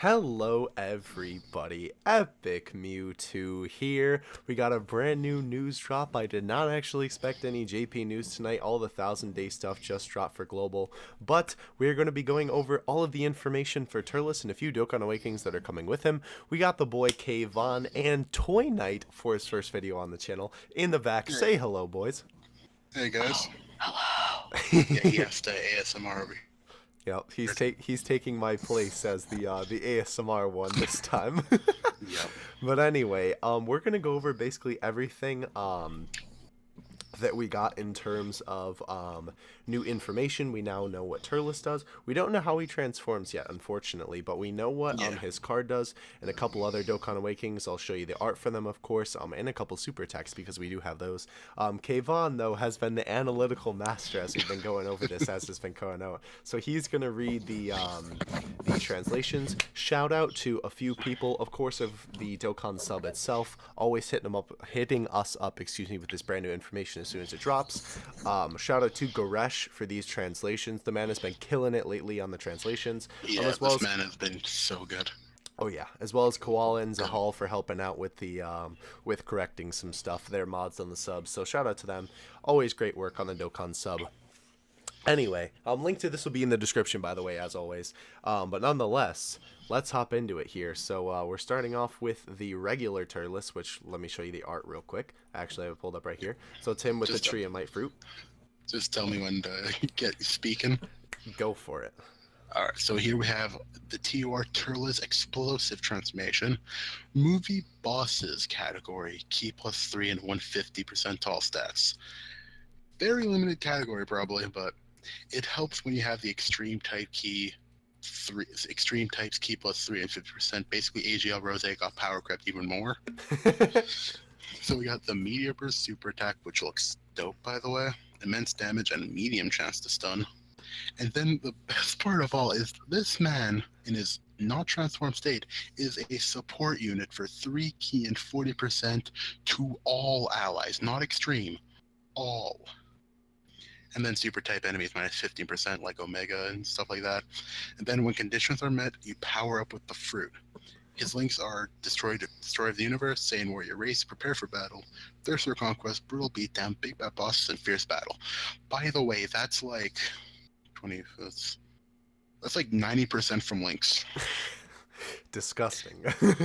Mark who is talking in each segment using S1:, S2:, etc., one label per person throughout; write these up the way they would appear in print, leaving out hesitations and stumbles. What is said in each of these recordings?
S1: Hello everybody, Epic Mewtwo here. We got a brand new news drop. I did not actually expect any JP news tonight. All the 1000-day stuff just dropped for global. But we're going to be going over all of the information for Turles and a few Dokkan Awakenings that are coming with him. We got the boy Kayvon and Toy Knight for his first video on the channel in the back. Say hello, boys.
S2: Hey guys.
S3: Hello.
S2: Yeah, he has to ASMR over
S1: Yep,
S2: here.
S1: he's taking my place as the ASMR one this time.
S2: Yep.
S1: But anyway, we're gonna go over basically everything that we got in terms of new information. We now know what Turles does. We don't know how he transforms yet, unfortunately, but we know what
S2: Yeah.
S1: his card does, and a couple other Dokkan Awakenings. I'll show you the art for them, of course, and a couple super attacks because we do have those. Kayvon, though, has been the analytical master as we've been going over this, as has been going out. So he's going to read the translations. Shout out to a few people, of course, of the Dokkan sub itself, always hitting us up, excuse me, with this brand new information as soon as it drops. Shout out to Goresh for these translations. The man has been killing it lately on the translations.
S2: Yeah,
S1: As well
S2: this
S1: as,
S2: man has been so good.
S1: oh yeah, as well as Koala and Zahal for helping out with the with correcting some stuff, their mods on the subs. So shout out to them. Always great work on the Dokkan sub. Anyway, link to this will be in the description, by the way, as always. But nonetheless, let's hop into it here. So we're starting off with the regular Turles, which let me show you the art real quick. Actually, I have it pulled up right here. So it's him with the tree and light fruit.
S2: Just tell me when to get speaking.
S1: Go for it.
S2: Alright, so here we have the TUR Turles Explosive Transformation. Movie Bosses category. Key +3 and 150 percentile stats. Very limited category probably, but it helps when you have the extreme type key extreme types key +3 and 50%. Basically AGL Rose got power crept even more. So we got the Meteor Burst super attack, which looks dope by the way. Immense damage and medium chance to stun. And then the best part of all is this man in his not transformed state is a support unit for 3 key and 40% to all allies, not extreme, all. And then super type enemies -15% like Omega and stuff like that. And then when conditions are met, you power up with the fruit. His links are Destroy of the Universe, Saiyan Warrior Race, Prepare for Battle, Thirst for Conquest, Brutal Beatdown, Big Bad Bosses, and Fierce Battle. By the way, that's like 20. That's like 90% from links.
S1: Disgusting.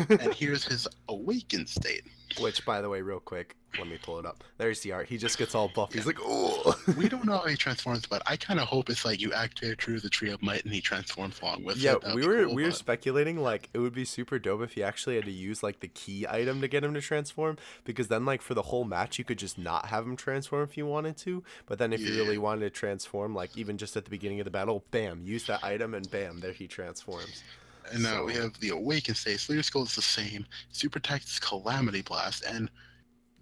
S2: And here's his awakened state.
S1: Which, by the way, real quick, let me pull it up. There's the art. He just gets all buff. He's like, oh.
S2: We don't know how he transforms, but I kind of hope it's like you activate True the Tree of Might and he transforms along with
S1: Yeah,
S2: it.
S1: we were speculating like it would be super dope if he actually had to use like the key item to get him to transform, because then like for the whole match you could just not have him transform if you wanted to, but then if you really wanted to transform, like even just at the beginning of the battle, bam, use that item and bam, there he transforms.
S2: And now we have the awakened state. Slayer Skull is the same. Super attack is Calamity Blast, and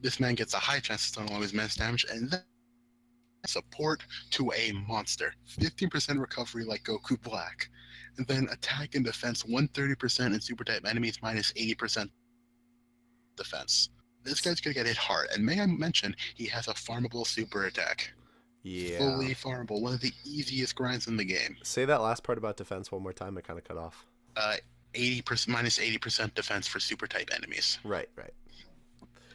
S2: this man gets a high chance to stun along with immense damage, and then support to a monster. 15% recovery like Goku Black. And then attack and defense 130% and super type enemies -80% defense. This guy's gonna get hit hard. And may I mention, he has a farmable super attack.
S1: Yeah.
S2: Fully farmable. One of the easiest grinds in the game.
S1: Say that last part about defense one more time. It kind of cut off.
S2: 80% -80% defense for super type enemies.
S1: Right.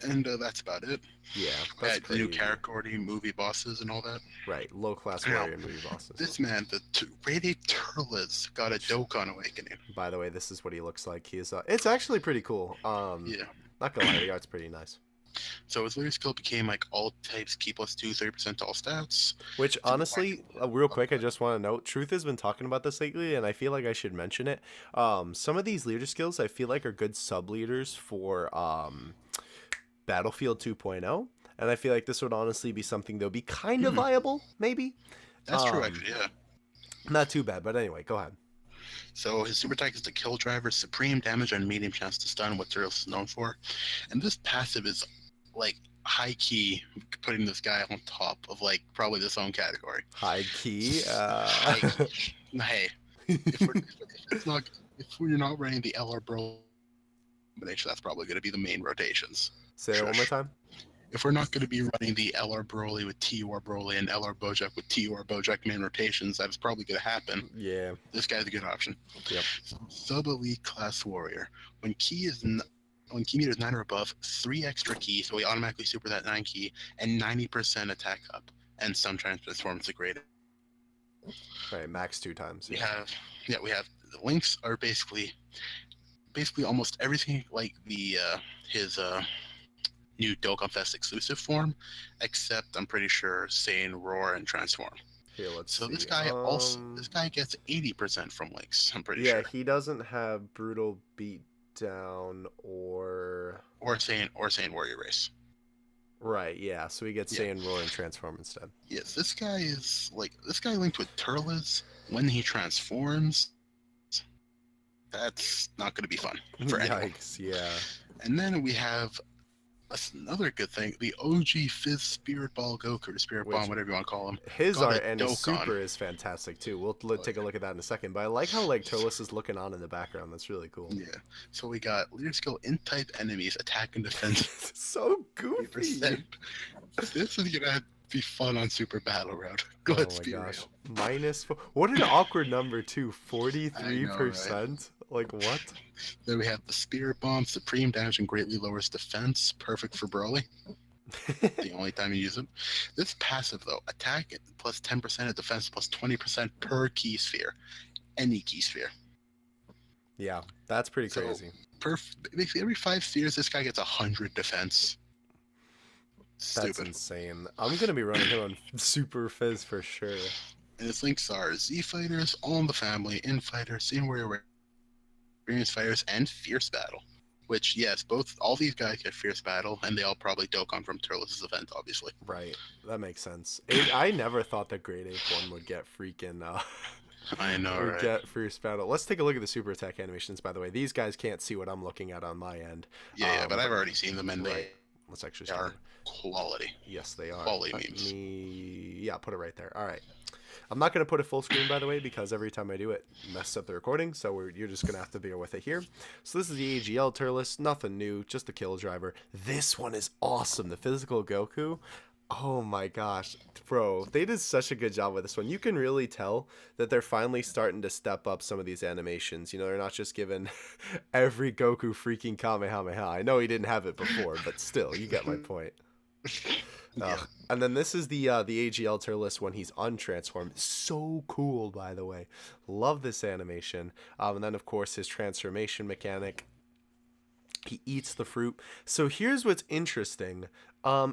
S2: And that's about it.
S1: Yeah, that's
S2: the new category, movie bosses, and all that.
S1: Right, low class warrior movie bosses.
S2: This man, the Radiate Turles, got a Dokkan Awakening.
S1: By the way, this is what he looks like. He's it's actually pretty cool.
S2: Yeah.
S1: Not gonna lie, the art's pretty nice.
S2: So his layer skill became like all types, key +2, 30% to all stats.
S1: Which honestly, real quick, I just want to note, Truth has been talking about this lately, and I feel like I should mention it. Some of these leader skills I feel like are good sub leaders for Battlefield 2.0, and I feel like this would honestly be something that would be kind of viable, maybe.
S2: That's true, actually, yeah.
S1: Not too bad, but anyway, go ahead.
S2: So his super attack is the Kill Driver, supreme damage and medium chance to stun, what Turles is known for. And this passive is like high key, putting this guy on top of like probably this own category.
S1: High key.
S2: High key. Hey, if we're not running the LR Bro combination, that's probably going to be the main rotations.
S1: Say that one more time.
S2: if we're not going to be running the LR Broly with TUR Broly and LR Bojack with TUR Bojack main rotations, that's probably going to happen.
S1: Yeah.
S2: This guy's a good option.
S1: Yep.
S2: Sub Elite Class Warrior. When when key meter is 9 or above, 3 extra keys, so we automatically super that 9 key, and 90% attack up. And some transforms the grade.
S1: Right, max 2 times.
S2: We have the links are basically almost everything like the his new Dokkan Fest exclusive form, except I'm pretty sure Saiyan, Roar, and Transform.
S1: Here, let's
S2: So
S1: see.
S2: this guy gets 80% from links. I'm pretty
S1: yeah,
S2: sure.
S1: he doesn't have brutal beatdown or
S2: Saiyan Warrior Race.
S1: right. Yeah, so he gets Saiyan, Roar, and Transform instead.
S2: Yes, this guy linked with Turles when he transforms. That's not going to be fun for anyone.
S1: Yikes! Yeah.
S2: And then we have another good thing: the OG Fizz Spirit Ball Goku, or Spirit Bomb, whatever you want to call him.
S1: His
S2: got
S1: art
S2: a
S1: and his
S2: Dokkan.
S1: super is fantastic too. We'll take a look at that in a second. But I like how like Turles is looking on in the background. That's really cool.
S2: Yeah. So we got leader skill in type enemies, attack and defense.
S1: So goofy.
S2: 3%. This is gonna be fun on Super Battle Road. Let's be real.
S1: -4. What an awkward number too. 43%. Like what?
S2: Then we have the Spirit Bomb, supreme damage and greatly lowers defense. Perfect for Broly. The only time you use it. This passive though, attack plus 10% of defense plus 20% per key sphere. Any key sphere.
S1: Yeah, that's pretty crazy.
S2: Basically every 5 spheres, this guy gets 100 defense.
S1: That's
S2: Stupid.
S1: insane. I'm gonna be running him on Super Fizz for sure.
S2: And his links are Z Fighters, All in the Family, In Fighter, Saiyan Warrior, Experience Fighters, and Fierce Battle. Which, yes, all these guys get Fierce Battle, and they all probably Dokkan from Turles' event, obviously.
S1: Right, that makes sense. I never thought that Grade 8 would get freaking
S2: I know, right?
S1: Get Fierce Battle. Let's take a look at the super attack animations. By the way, these guys can't see what I'm looking at on my end.
S2: Yeah, but I've already seen them, and
S1: Let's actually
S2: are quality.
S1: Yes, they are.
S2: Quality memes.
S1: Yeah, put it right there. All right. I'm not going to put it full screen, by the way, because every time I do it, messes up the recording. So you're just going to have to bear with it here. So this is the AGL Turnlist. Nothing new, just a kill driver. This one is awesome. The physical Goku. Oh my gosh, bro, they did such a good job with this one. You can really tell that they're finally starting to step up some of these animations. You know, they're not just giving every Goku freaking Kamehameha. I know he didn't have it before, but still, you get my point. And then this is the AGL Turnlist when he's untransformed. So cool, by the way. Love this animation. And then, of course, his transformation mechanic. He eats the fruit. So here's what's interesting.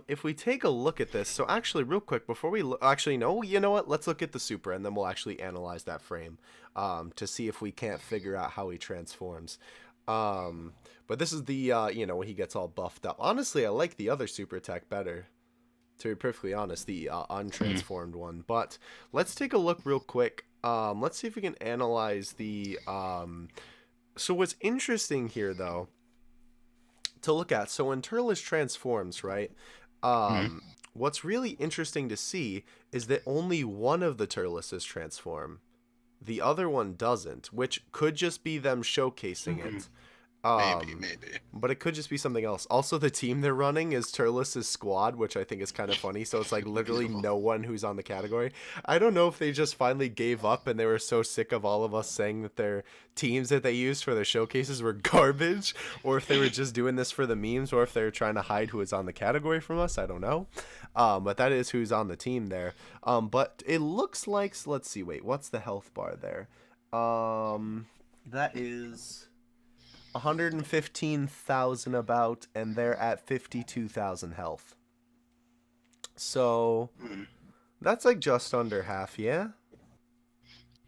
S1: If we take a look at this, so actually real quick before we actually no, you know what? Let's look at the super and then we'll actually analyze that frame to see if we can't figure out how he transforms. But this is the you know, when he gets all buffed up. Honestly, I like the other super attack better. To be perfectly honest, the untransformed one. But let's take a look real quick. Let's see if we can analyze the so what's interesting here though to look at, so when Turles transforms, right, what's really interesting to see is that only one of the Turleses transform, the other one doesn't, which could just be them showcasing it.
S2: Maybe.
S1: But it could just be something else. Also, the team they're running is Turles' squad, which I think is kind of funny. So it's like literally no one who's on the category. I don't know if they just finally gave up and they were so sick of all of us saying that their teams that they used for their showcases were garbage, or if they were just doing this for the memes, or if they were trying to hide who is on the category from us. I don't know. But that is who's on the team there. But it looks like, so let's see, wait, what's the health bar there? That is 115,000 about, and they're at 52,000 health. So that's like just under half, yeah?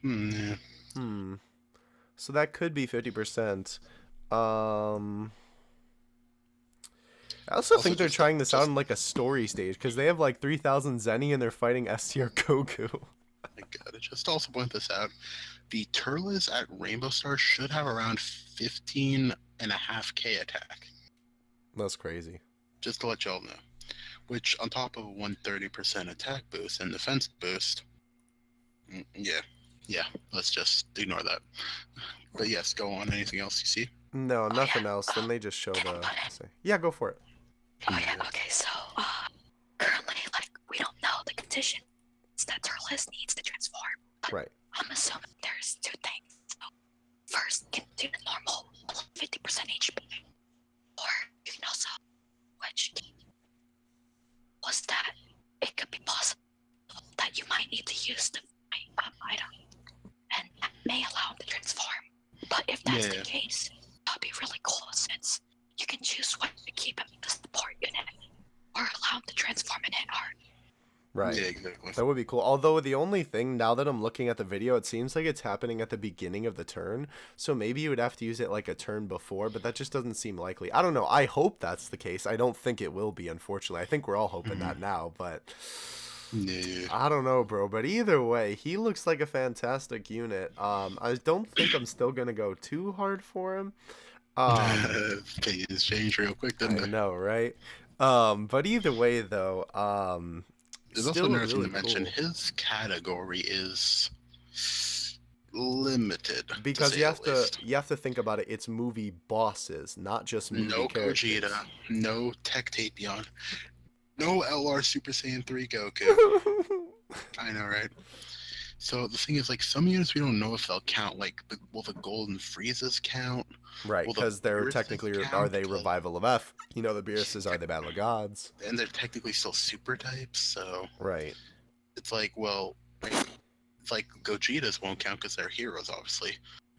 S2: Yeah.
S1: So that could be 50%. I also think they're trying this out in like a story stage, because they have like 3,000 Zenny and they're fighting STR Goku.
S2: I gotta just also point this out. The Turles at Rainbow Star should have around 15.5k attack.
S1: That's crazy.
S2: Just to let y'all know. Which, on top of 130% attack boost and defense boost, yeah, let's just ignore that. But yes, go on. Anything else you see?
S1: No, nothing else. Then they just show the... Yeah, go for it.
S3: Oh yeah, okay, so competition that Turnlist needs to transform. But
S1: Right.
S3: I'm assuming there's two things. So first, you can do the normal 50% HP, or you can also, which was that it could be possible that you might need to use the item, and that may allow him to transform. But if that's the case, that'd be really cool since you can choose whether to keep him in the support unit or allow him to transform and hit hard.
S1: Right.
S2: Yeah, exactly.
S1: That would be cool. Although the only thing, now that I'm looking at the video, it seems like it's happening at the beginning of the turn. So maybe you would have to use it like a turn before, but that just doesn't seem likely. I don't know. I hope that's the case. I don't think it will be, unfortunately. I think we're all hoping that now, but
S2: Yeah.
S1: I don't know, bro. But either way, he looks like a fantastic unit. I don't think I'm still going to go too hard for him.
S2: Things changed real quick, didn't
S1: I
S2: they?
S1: know, right? But either way, though,
S2: There's also
S1: still
S2: another thing
S1: really
S2: to mention.
S1: cool.
S2: His category is limited,
S1: Because
S2: to say the least.
S1: you have to think about it. It's movie bosses, not just movie
S2: No
S1: characters.
S2: Gogeta, no Tech Tapion, no LR Super Saiyan 3 Goku. I know, right? So the thing is, like, some units we don't know if they'll count. Like, will the Golden Freezes count?
S1: Right,
S2: Will the
S1: because they're
S2: Beerus's
S1: technically, are
S2: count?
S1: they Revival of F? You know, the Beerus's are the Battle of Gods.
S2: And they're technically still super types, so
S1: Right.
S2: it's like, well, it's like Gogeta's won't count because they're heroes, obviously.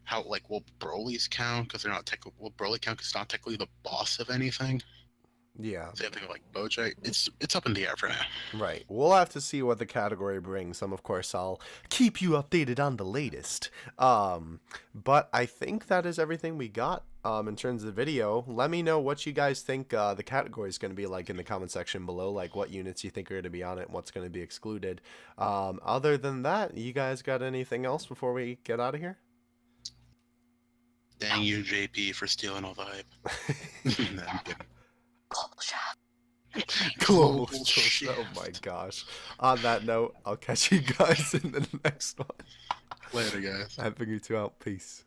S2: How, like, will Broly's count because they're not technically? Will Broly count because it's not technically the boss of anything?
S1: Yeah.
S2: Same thing with, like, Bojack. It's up in the air for now.
S1: Right. We'll have to see what the category brings. Of course, I'll keep you updated on the latest. But I think that is everything we got in terms of the video. Let me know what you guys think the category is going to be like in the comment section below, like what units you think are going to be on it and what's going to be excluded. Other than that, you guys got anything else before we get out of here?
S2: Dang you, JP, for stealing all the hype. No, I'm kidding.
S3: Global Shaft.
S1: Global
S2: Global
S1: Shield. Oh
S2: Shift.
S1: my gosh. On that note, I'll catch you guys in the next one.
S2: Later, guys.
S1: I figured you out. Peace.